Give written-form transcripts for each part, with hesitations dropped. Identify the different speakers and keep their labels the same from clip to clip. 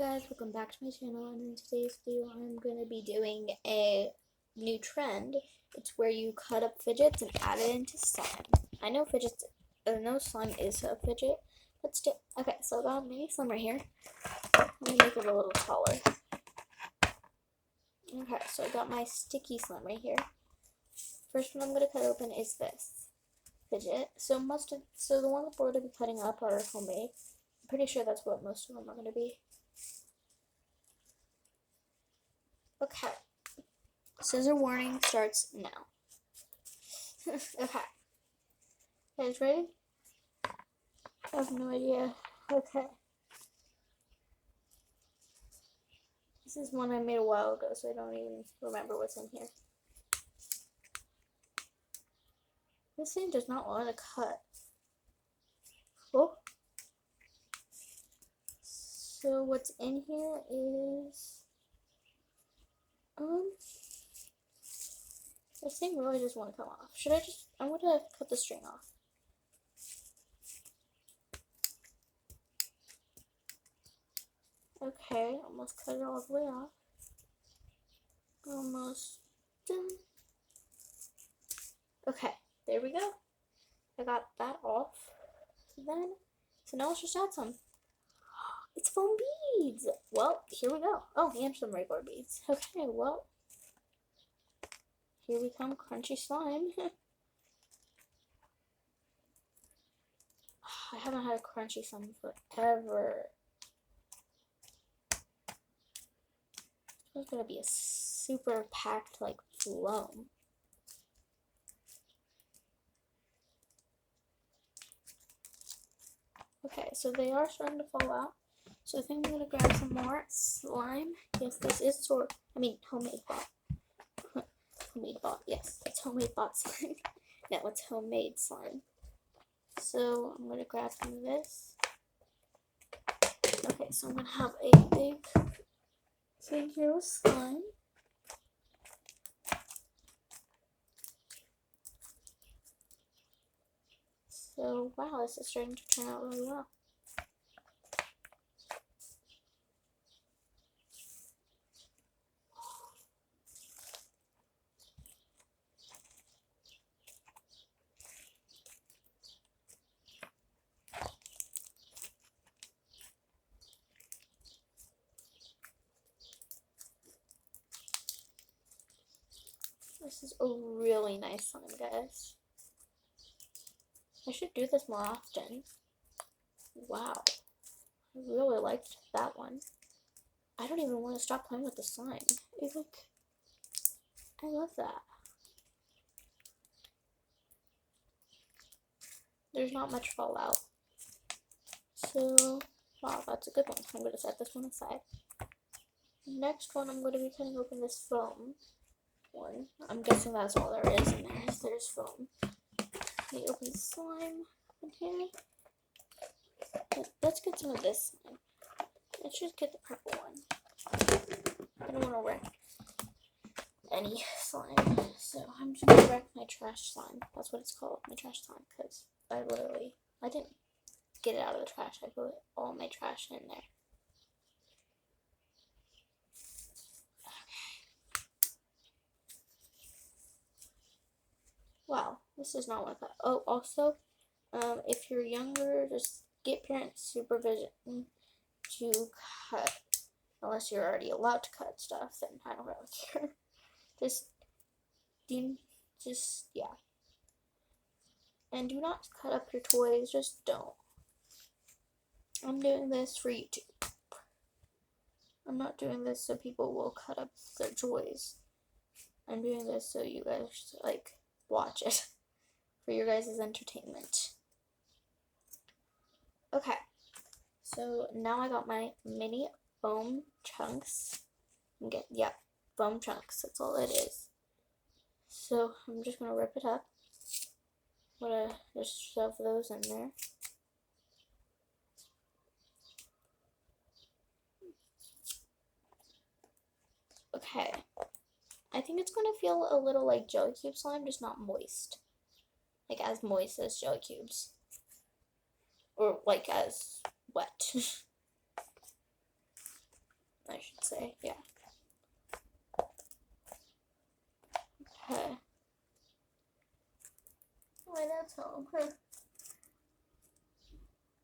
Speaker 1: guys, welcome back to my channel, and in today's video I'm going to be doing a new trend. It's where you cut up fidgets and add it into slime. I know slime is a fidget, but still. Okay, so I got a mini slime right here. Let me make it a little taller. Okay, so I got my sticky slime right here. First one I'm going to cut open is this fidget. So the ones we're going to be cutting up are homemade. I'm pretty sure that's what most of them are going to be. Okay. Scissor warning starts now. Okay. You guys ready? I have no idea. Okay. This is one I made a while ago, so I don't even remember what's in here. This thing does not want to cut. Oh. So what's in here is this thing really just want to come off. I'm gonna cut the string off. Okay, almost cut it all the way off. Almost done. Okay, there we go. I got that off. So now let's just add some. It's foam beads. Well, here we go. Oh, and some regular beads. Okay, well, here we come, crunchy slime. I haven't had a crunchy slime forever. It's gonna be a super packed, like, foam. Okay, so they are starting to fall out. So I think I'm gonna grab some more slime. Yes, this is homemade bot. Homemade bot. Yes, it's homemade bot slime. No, it's homemade slime. So I'm gonna grab some of this. Okay, so I'm gonna have a big thing here with slime. So wow, this is starting to turn out really well. This is a really nice slime, guys. I should do this more often. Wow. I really liked that one. I don't even want to stop playing with the slime. I love that. There's not much fallout. So, wow, that's a good one. I'm going to set this one aside. Next one, I'm going to be cutting open this foam one. I'm guessing that's all there is in there. There's foam. Let me open the slime in here. Let's get some of this slime. Let's just get the purple one. I don't want to wreck any slime. So I'm just going to wreck my trash slime. That's what it's called, my trash slime. Because I didn't get it out of the trash. I put all my trash in there. Wow, this is not what I thought. Oh, also, if you're younger, just get parent supervision to cut. Unless you're already allowed to cut stuff, then I don't really care. Yeah. And do not cut up your toys, just don't. I'm doing this for YouTube. I'm not doing this so people will cut up their toys. I'm doing this so you guys, watch it for your guys' entertainment. Okay, so now I got my mini foam chunks. Foam chunks, that's all it is. So I'm just gonna rip it up. I'm gonna just shove those in there. Okay. I think it's going to feel a little like jelly cube slime, just not moist. Like as moist as jelly cubes. Or like as wet. I should say. Yeah. Okay. My dad's home.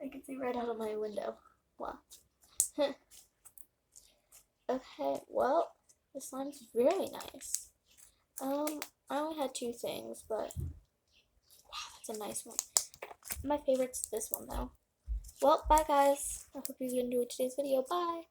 Speaker 1: I can see right out of my window. Wow. Okay, well, this slime's really nice. I only had 2 things, but wow, that's a nice one. My favorite's this one though. Well, bye guys. I hope you enjoyed today's video. Bye.